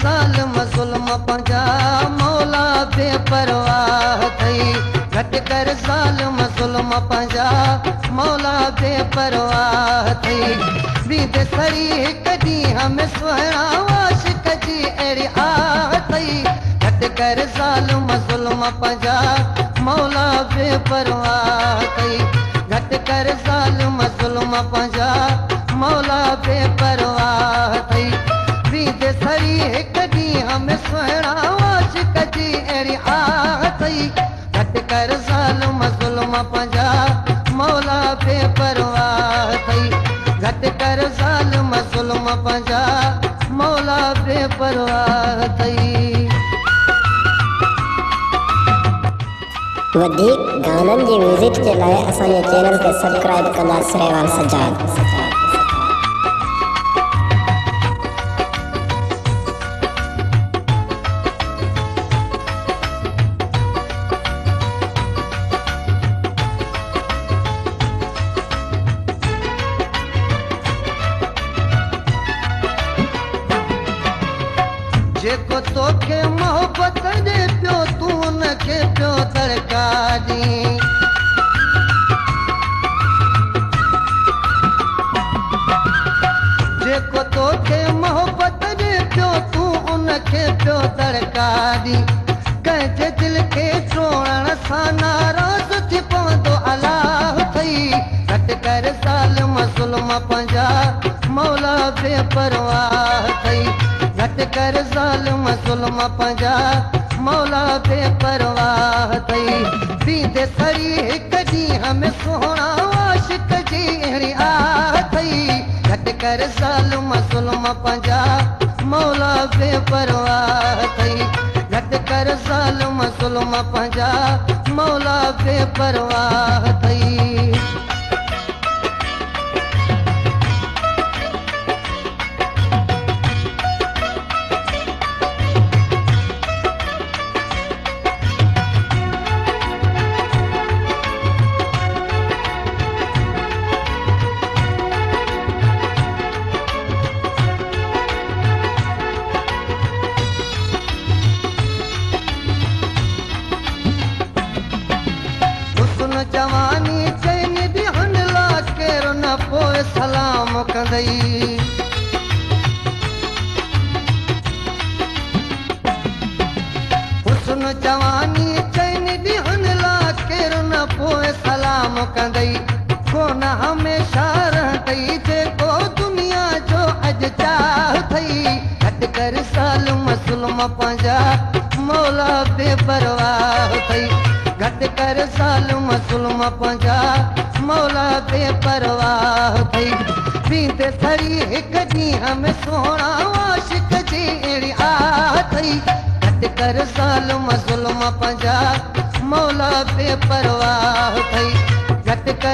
ज़ालिम ज़ुल्म पंजा मौला बेपरवाह थई। घट कर ज़ालिम ज़ुल्म पंजा मौला बेपरवाह थई। बीद सड़ी हिक ॾींहं में सुहिणा आशिक़ जी अहिड़ी आह थई। घट कर ज़ालिम ज़ुल्म पंजा मौला बेपरवाह थई। घट कर ज़ालिम ज़ुल्म पंजा मौला बेपरवाह थई। बीद सड़ी हिक ॾींहं में सुहिणा आशिक़ जी अहिड़ी आह थई। घट कर ज़ालिम ज़ुल्म पंजा मौला बेपरवाह थई। घट कर ज़ालिम ज़ुल्म पंजा मौला बेपरवाह थई। वधीक गानन जी म्यूजिक के लाइ असांजे चैनल खे सब्सक्राइब कंदा सरेवाल सजाद। जेको तोखे मोहब्बत ॾे पियो तूं उनखे पियो दड़का ॾीं। जेको तोखे मोहब्बत ॾे पियो तूं उनखे पियो दड़का ॾीं। कंहिंजे दिलि खे टोड़ण सां नाराज़ थी पवंदो अलाह थई। घट कर ज़ालिम ज़ुल्म पंजा मौला बेपरवाह थई। घट कर ज़ालिम ज़ुल्म पंजा मौला बेपरवाह थई। बीद सड़ी हिक ॾींहं में सुहिणा आशिक़ जी अहिड़ी आह थई। घट कर ज़ालिम ज़ुल्म पंजा मौला बेपरवाह थई। घट कर ज़ालिम ज़ुल्म पंजा मौला बेपरवाह थई। जवानी चैन ॾियण लाइ केरु न पोइ सलाम कंदई। हुस्न जवानी चैन ॾियण लाइ केरु न पोइ सलाम कंदई। कोन हमेशह रहंदई जेको दुनिया जो अॼु चाह थई। घट कर ज़ालिम ज़ुल्म पंजा मौला बेपरवाह थई। घट कर ज़ालिम ज़ुल्म पंजा मौला बेपरवाह थई। बीद सड़ी हिक ॾींहं में सुहिणा आशिक़ जी अहिड़ी आह थई। घट कर ज़ालिम ज़ुल्म पंजा मौला बेपरवाह थई। घट कर